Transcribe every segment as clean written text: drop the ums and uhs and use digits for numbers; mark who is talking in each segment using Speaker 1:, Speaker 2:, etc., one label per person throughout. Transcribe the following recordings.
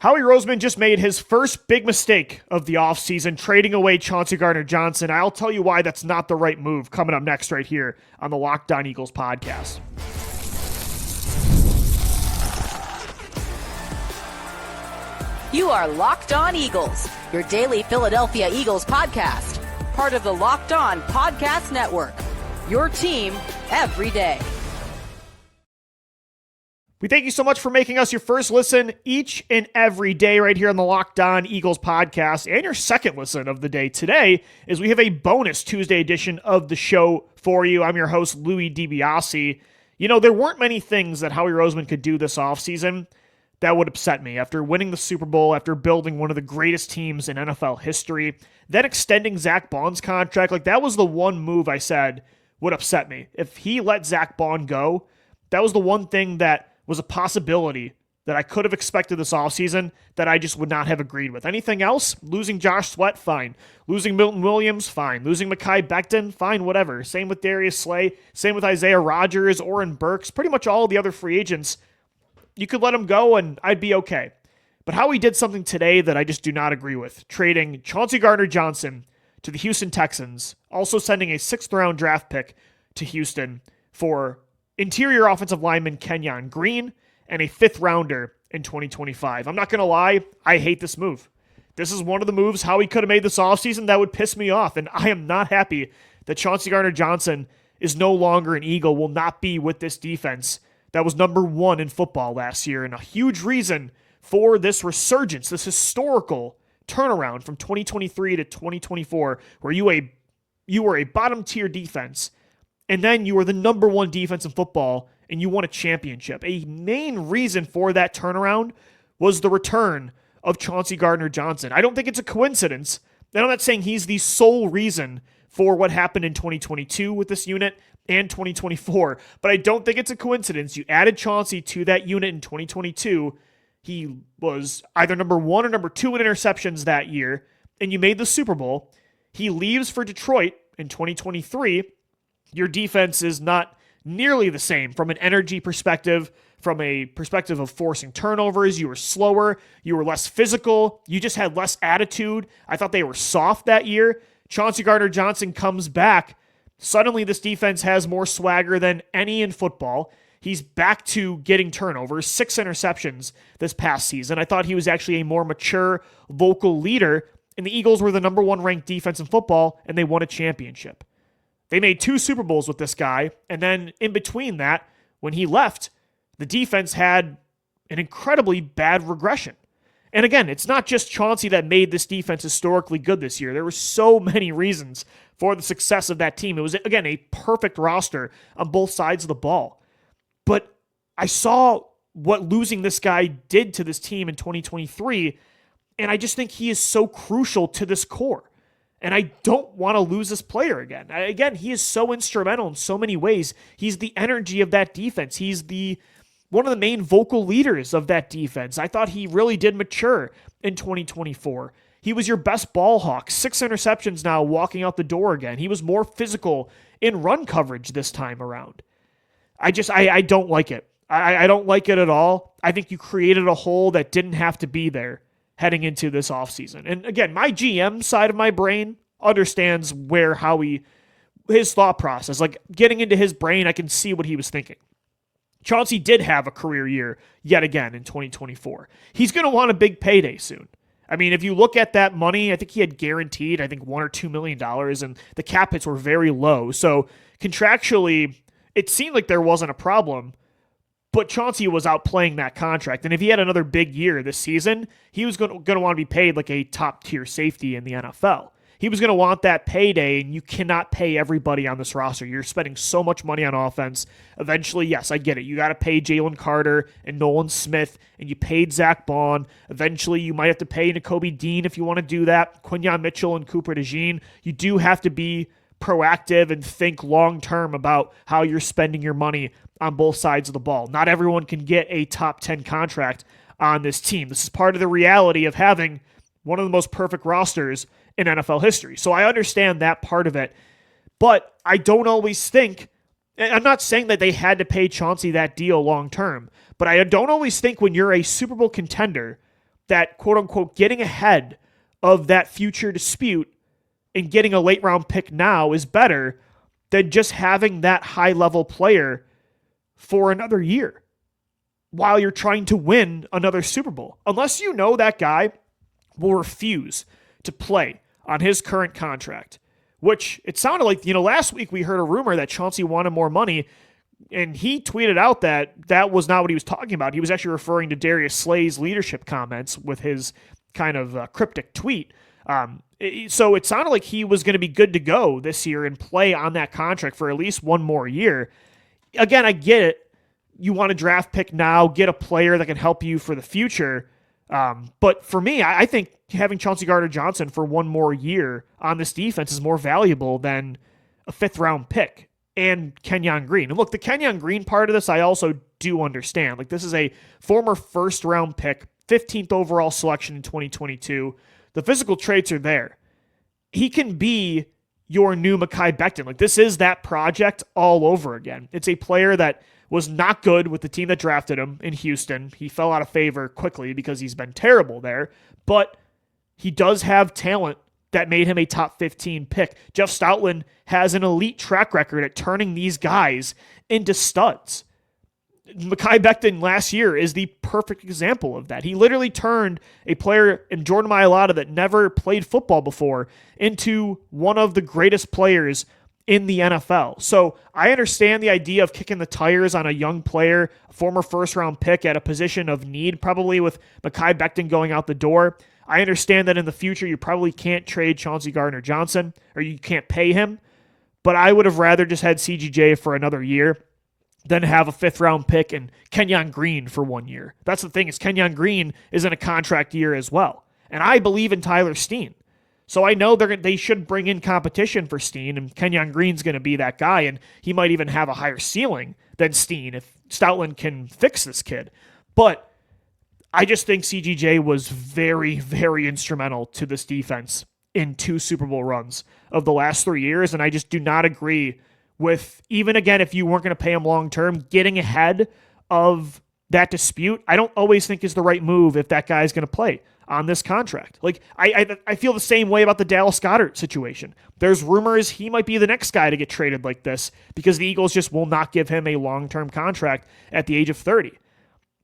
Speaker 1: Howie Roseman just made his first big mistake of the offseason, trading away Chauncey Gardner-Johnson. I'll tell you why that's not the right move coming up next right here on the Locked On Eagles podcast.
Speaker 2: You are Locked On Eagles, your daily Philadelphia Eagles podcast. Part of the Locked On Podcast Network, your team every day.
Speaker 1: We thank you so much for making us your first listen each and every day right here on the Locked On Eagles podcast, and your second listen of the day today, as we have a bonus Tuesday edition of the show for you. I'm your host, Louis DiBiase. You know, there weren't many things that Howie Roseman could do this offseason that would upset me. After winning the Super Bowl, after building one of the greatest teams in NFL history, then extending Zach Baun's contract, like that was the one move I said would upset me. If he let Zach Baun go, that was the one thing that was a possibility that I could have expected this offseason that I just would not have agreed with. Anything else? Losing Josh Sweat, fine. Losing Milton Williams, fine. Losing Mekhi Becton, fine, whatever. Same with Darius Slay. Same with Isaiah Rodgers, Oren Burks. Pretty much all of the other free agents, you could let them go and I'd be okay. But Howie did something today that I just do not agree with. Trading Chauncey Gardner-Johnson to the Houston Texans, also sending a 6th-round draft pick to Houston for interior offensive lineman Kenyon Green, and a 5th-rounder in 2025. I'm not going to lie, I hate this move. This is one of the moves Howie could have made this offseason that would piss me off, and I am not happy that Chauncey Gardner-Johnson is no longer an Eagle, will not be with this defense that was number 1 in football last year, and a huge reason for this resurgence, this historical turnaround from 2023 to 2024, where you were a bottom-tier defense, and then you were the number 1 defense in football, and you won a championship. A main reason for that turnaround was the return of Chauncey Gardner-Johnson. I don't think it's a coincidence, and I'm not saying he's the sole reason for what happened in 2022 with this unit and 2024, but I don't think it's a coincidence. You added Chauncey to that unit in 2022. He was either number 1 or number 2 in interceptions that year, and you made the Super Bowl. He leaves for Detroit in 2023. Your defense is not nearly the same from an energy perspective, from a perspective of forcing turnovers. You were slower. You were less physical. You just had less attitude. I thought they were soft that year. Chauncey Gardner-Johnson comes back. Suddenly this defense has more swagger than any in football. He's back to getting turnovers, 6 interceptions this past season. I thought he was actually a more mature, vocal leader, and the Eagles were the number 1 ranked defense in football, and they won a championship. They made 2 Super Bowls with this guy, and then in between that, when he left, the defense had an incredibly bad regression. And again, it's not just Chauncey that made this defense historically good this year. There were so many reasons for the success of that team. It was, again, a perfect roster on both sides of the ball. But I saw what losing this guy did to this team in 2023, and I just think he is so crucial to this core. And I don't want to lose this player again. Again, he is so instrumental in so many ways. He's the energy of that defense. He's one of the main vocal leaders of that defense. I thought he really did mature in 2024. He was your best ball hawk. 6 interceptions now walking out the door again. He was more physical in run coverage this time around. I don't like it. I don't like it at all. I think you created a hole that didn't have to be there heading into this offseason. And again, my GM side of my brain understands his thought process. Like, getting into his brain, I can see what he was thinking. Chauncey did have a career year yet again in 2024. He's going to want a big payday soon. I mean, if you look at that money, I think he had guaranteed, $1 or $2 million, and the cap hits were very low. So contractually, it seemed like there wasn't a problem. But Chauncey was outplaying that contract. And if he had another big year this season, he was going to want to be paid like a top-tier safety in the NFL. He was going to want that payday, and you cannot pay everybody on this roster. You're spending so much money on offense. Eventually, yes, I get it. You got to pay Jalen Carter and Nolan Smith, and you paid Zach Baun. Eventually, you might have to pay Nakobe Dean if you want to do that. Quinyon Mitchell and Cooper DeJean. You do have to be proactive and think long-term about how you're spending your money on both sides of the ball. Not everyone can get a top 10 contract on this team. This is part of the reality of having one of the most perfect rosters in NFL history. So I understand that part of it, but I don't always think, and I'm not saying that they had to pay Chauncey that deal long-term, but I don't always think when you're a Super Bowl contender that quote unquote getting ahead of that future dispute and getting a late round pick now is better than just having that high level player for another year while you're trying to win another Super Bowl. Unless you know that guy will refuse to play on his current contract, which it sounded like, last week we heard a rumor that Chauncey wanted more money, and he tweeted out that that was not what he was talking about. He was actually referring to Darius Slay's leadership comments with his kind of cryptic tweet. So it sounded like he was going to be good to go this year and play on that contract for at least one more year. Again, I get it. You want a draft pick now, get a player that can help you for the future. But for me, I think having Chauncey Gardner-Johnson for one more year on this defense is more valuable than a 5th-round pick and Kenyon Green. And look, the Kenyon Green part of this, I also do understand. Like, this is a former 1st-round pick, 15th overall selection in 2022. The physical traits are there. He can be your new Mekhi Becton. Like, this is that project all over again. It's a player that was not good with the team that drafted him in Houston. He fell out of favor quickly because he's been terrible there, but he does have talent that made him a top 15 pick. Jeff Stoutland has an elite track record at turning these guys into studs. Mekhi Becton last year is the perfect example of that. He literally turned a player in Jordan Mailata that never played football before into one of the greatest players in the NFL. So I understand the idea of kicking the tires on a young player, a former 1st-round pick at a position of need, probably with Mekhi Becton going out the door. I understand that in the future you probably can't trade Chauncey Gardner-Johnson or you can't pay him, but I would have rather just had CGJ for another year than have a 5th-round pick and Kenyon Green for 1 year. That's the thing, is Kenyon Green is in a contract year as well. And I believe in Tyler Steen. So I know they should bring in competition for Steen, and Kenyon Green's going to be that guy, and he might even have a higher ceiling than Steen if Stoutland can fix this kid. But I just think CGJ was very, very instrumental to this defense in 2 Super Bowl runs of the last 3 years, and I just do not agree with, even again, if you weren't going to pay him long-term, getting ahead of that dispute, I don't always think is the right move if that guy's going to play on this contract. Like, I feel the same way about the Dallas Goedert situation. There's rumors he might be the next guy to get traded like this because the Eagles just will not give him a long-term contract at the age of 30.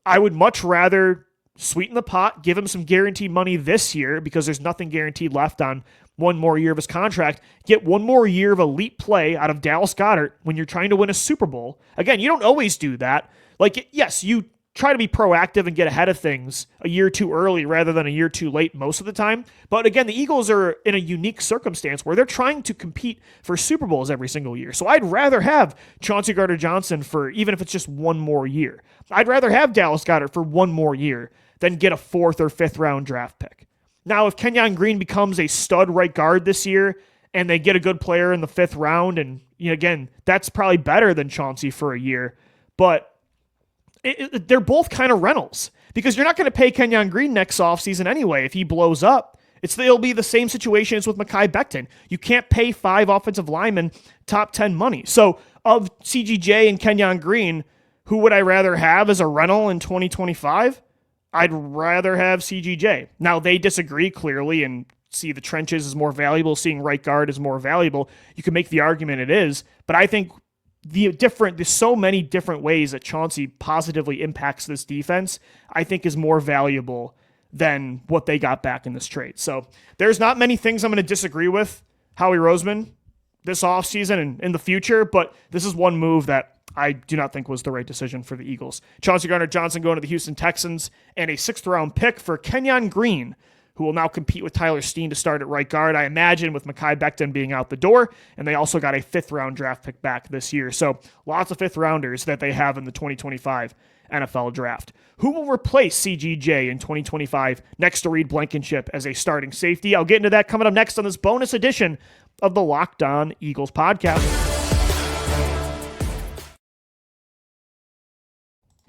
Speaker 1: I would much rather sweeten the pot, give him some guaranteed money this year because there's nothing guaranteed left on one more year of his contract, get one more year of elite play out of Dallas Goedert when you're trying to win a Super Bowl. Again, you don't always do that. Like, yes, you try to be proactive and get ahead of things a year too early rather than a year too late most of the time. But again, the Eagles are in a unique circumstance where they're trying to compete for Super Bowls every single year. So I'd rather have Chauncey Gardner-Johnson for, even if it's just one more year. I'd rather have Dallas Goedert for one more year than get a 4th or 5th round draft pick. Now, if Kenyon Green becomes a stud right guard this year and they get a good player in the 5th round, and again, that's probably better than Chauncey for a year. But they're both kind of rentals because you're not going to pay Kenyon Green next offseason anyway. If he blows up, it'll be the same situation as with Mekhi Becton. You can't pay 5 offensive linemen top 10 money. So of CGJ and Kenyon Green, who would I rather have as a rental in 2025? I'd rather have CGJ. Now, they disagree clearly and see the trenches is more valuable, seeing right guard is more valuable. You can make the argument it is, but I think there's so many different ways that Chauncey positively impacts this defense, I think is more valuable than what they got back in this trade. So there's not many things I'm going to disagree with Howie Roseman this offseason and in the future, but this is one move that I do not think was the right decision for the Eagles. Chauncey Gardner-Johnson going to the Houston Texans and a 6th-round pick for Kenyon Green, who will now compete with Tyler Steen to start at right guard, I imagine, with Mekhi Becton being out the door. And they also got a 5th-round draft pick back this year. So lots of 5th-rounders that they have in the 2025 NFL Draft. Who will replace CGJ in 2025 next to Reed Blankenship as a starting safety? I'll get into that coming up next on this bonus edition of the Locked On Eagles podcast.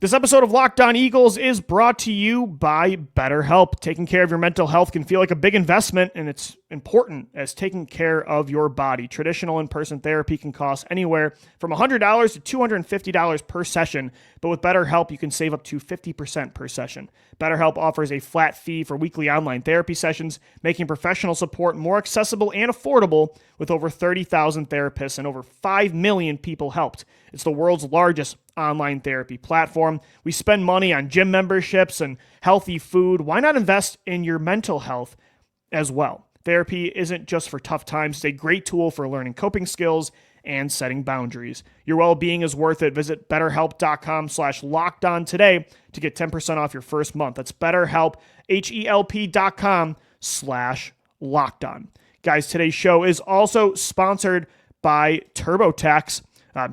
Speaker 1: This episode of Locked On Eagles is brought to you by Betterhelp. Taking care of your mental health can feel like a big investment, and it's important as taking care of your body. Traditional in-person therapy can cost anywhere from $100 to $250 per session, but with Betterhelp, you can save up to 50% per session. Betterhelp offers a flat fee for weekly online therapy sessions, making professional support more accessible and affordable with over 30,000 therapists and over 5 million people helped. It's the world's largest online therapy platform. We spend money on gym memberships and healthy food. Why not invest in your mental health as well? Therapy isn't just for tough times. It's a great tool for learning coping skills and setting boundaries. Your well-being is worth it. Visit betterhelp.com/lockedon today to get 10% off your first month. That's BetterHelp, HELP.com/lockedon. Guys, today's show is also sponsored by TurboTax.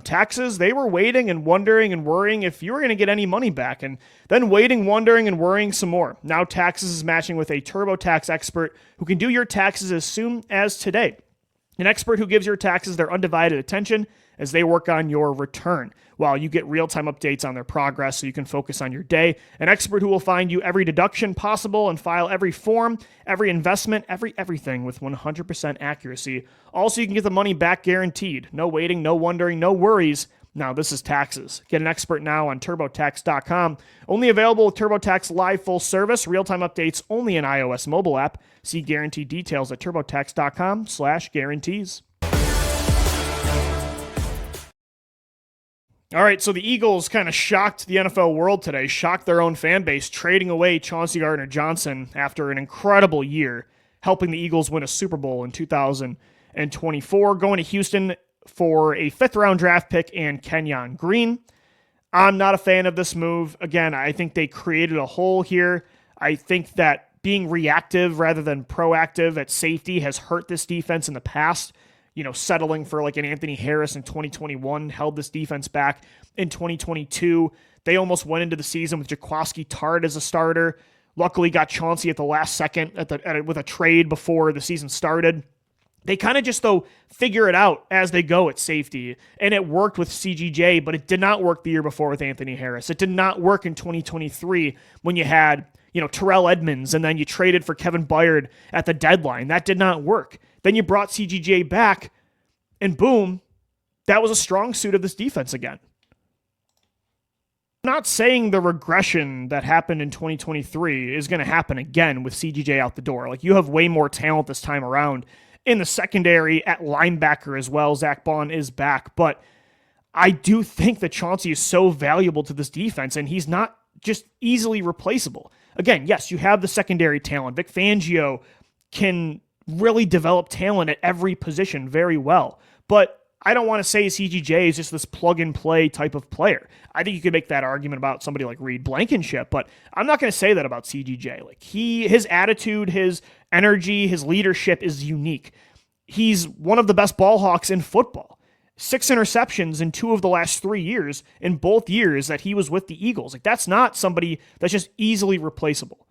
Speaker 1: Taxes, they were waiting and wondering and worrying if you were going to get any money back, and then waiting, wondering, and worrying some more. Now Taxes is matching with a TurboTax expert who can do your taxes as soon as today. An expert who gives your taxes their undivided attention as they work on your return, while you get real-time updates on their progress so you can focus on your day. An expert who will find you every deduction possible and file every form, every investment, everything with 100% accuracy. Also, you can get the money back guaranteed. No waiting, no wondering, no worries. Now, this is Taxes. Get an expert now on TurboTax.com. Only available with TurboTax Live full service. Real-time updates only in iOS mobile app. See guarantee details at TurboTax.com/guarantees. All right, so the Eagles kind of shocked the NFL world today, shocked their own fan base, trading away Chauncey Gardner-Johnson after an incredible year, helping the Eagles win a Super Bowl in 2024, going to Houston for a fifth-round draft pick and Kenyon Green. I'm not a fan of this move. Again, I think they created a hole here. I think that being reactive rather than proactive at safety has hurt this defense in the past. Settling for like an Anthony Harris in 2021 held this defense back in 2022. They almost went into the season with Jaquiski Tartt as a starter. Luckily got Chauncey at the last second with a trade before the season started. They kind of just, though, figure it out as they go at safety. And it worked with CGJ, but it did not work the year before with Anthony Harris. It did not work in 2023 when you had, Terrell Edmonds, and then you traded for Kevin Byard at the deadline. That did not work. Then you brought CGJ back, and boom, that was a strong suit of this defense again. I'm not saying the regression that happened in 2023 is going to happen again with CGJ out the door. Like, you have way more talent this time around in the secondary at linebacker as well. Zach Bond is back, but I do think that Chauncey is so valuable to this defense, and he's not just easily replaceable. Again, yes, you have the secondary talent. Vic Fangio can really develop talent at every position very well. But I don't want to say CGJ is just this plug-and-play type of player. I think you could make that argument about somebody like Reed Blankenship, but I'm not going to say that about CGJ. Like, his attitude, his energy, his leadership is unique. He's one of the best ball hawks in football. 6 interceptions in 2 of the last 3 years, in both years that he was with the Eagles. Like, that's not somebody that's just easily replaceable.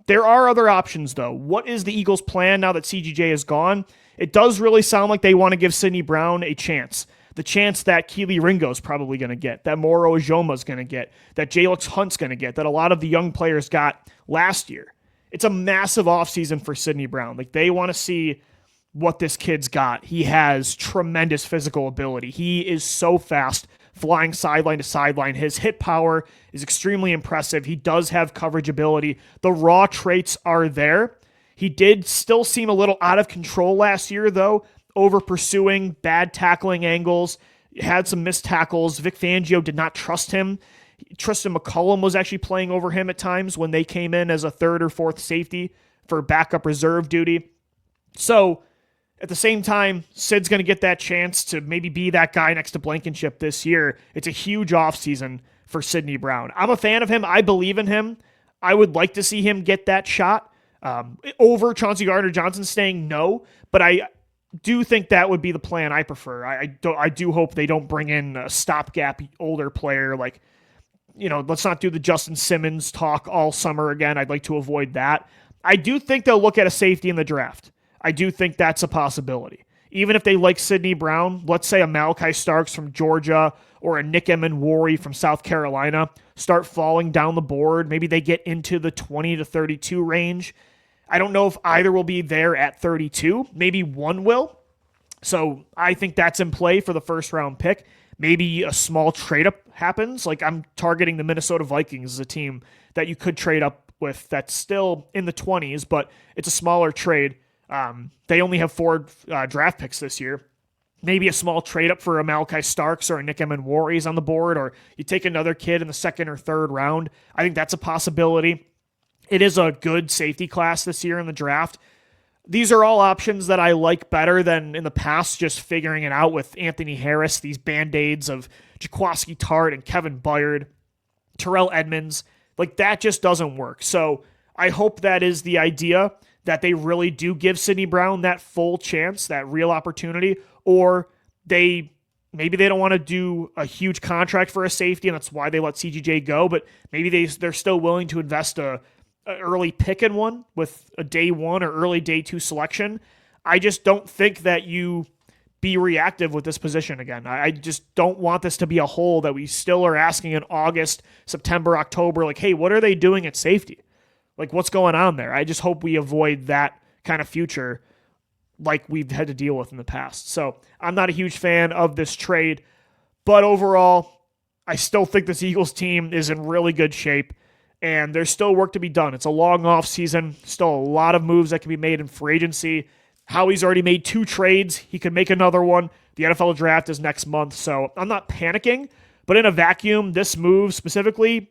Speaker 1: There are other options, though. What is the Eagles' plan now that CGJ is gone? It does really sound like they want to give Sidney Brown a chance. The chance that Keely Ringo's probably going to get, that Moro Ojoma's going to get, that Jalix Hunt's going to get, that a lot of the young players got last year. It's a massive offseason for Sidney Brown. Like, they want to see what this kid's got. He has tremendous physical ability. He is so fast, flying sideline to sideline. His hit power is extremely impressive. He does have coverage ability. The raw traits are there. He did still seem a little out of control last year, though, over pursuing, bad tackling angles, had some missed tackles. Vic Fangio did not trust him. Tristan McCullum was actually playing over him at times when they came in as a third or fourth safety for backup reserve duty. So, at the same time, Sid's going to get that chance to maybe be that guy next to Blankenship this year. It's a huge offseason for Sidney Brown. I'm a fan of him. I believe in him. I would like to see him get that shot. Over Chauncey Gardner-Johnson staying no, but I do think that would be the plan I prefer. I do hope they don't bring in a stopgap older player like, let's not do the Justin Simmons talk all summer again. I'd like to avoid that. I do think they'll look at a safety in the draft. I do think that's a possibility. even if they like Sidney Brown, let's say a Mekhi Starks from Georgia or a Nick Emenwari from South Carolina start falling down the board. Maybe they get into the 20 to 32 range. I don't know if either will be there at 32. Maybe one will. So I think that's in play for the first round pick. Maybe a small trade up happens. Like I'm targeting the Minnesota Vikings as a team that you could trade up with that's still in the 20s, but it's a smaller trade. They only have 4 draft picks this year. Maybe a small trade up for a Mekhi Starks or a Nick Emenwari is on the board, or you take another kid in the second or third round. I think that's a possibility. It is a good safety class this year in the draft. These are all options that I like better than in the past, just figuring it out with Anthony Harris, these Band-Aids of Jaquiski Tartt and Kevin Byard, Terrell Edmonds. Like, that just doesn't work. So I hope that is the idea, that they really do give Sidney Brown that full chance, that real opportunity, or maybe they don't want to do a huge contract for a safety, and that's why they let CGJ go, but maybe they're still willing to invest an early pick in one with a day 1 or early day 2 selection. I just don't think that you be reactive with this position again. I just don't want this to be a hole that we still are asking in August, September, October, like, hey, what are they doing at safety? Like, what's going on there? I just hope we avoid that kind of future like we've had to deal with in the past. So I'm not a huge fan of this trade, but overall, I still think this Eagles team is in really good shape, and there's still work to be done. It's a long offseason, still a lot of moves that can be made in free agency. Howie's already made 2 trades. He could make another one. The NFL draft is next month, so I'm not panicking, but in a vacuum, this move specifically,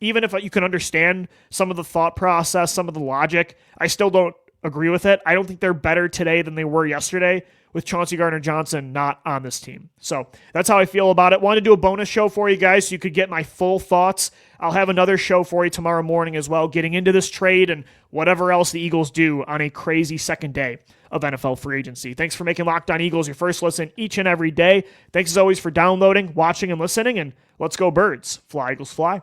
Speaker 1: even if you can understand some of the thought process, some of the logic, I still don't agree with it. I don't think they're better today than they were yesterday with Chauncey Gardner-Johnson not on this team. So that's how I feel about it. Wanted to do a bonus show for you guys so you could get my full thoughts. I'll have another show for you tomorrow morning as well, getting into this trade and whatever else the Eagles do on a crazy second day of NFL free agency. Thanks for making Locked On Eagles your first listen each and every day. Thanks as always for downloading, watching, and listening, and let's go Birds. Fly, Eagles, fly.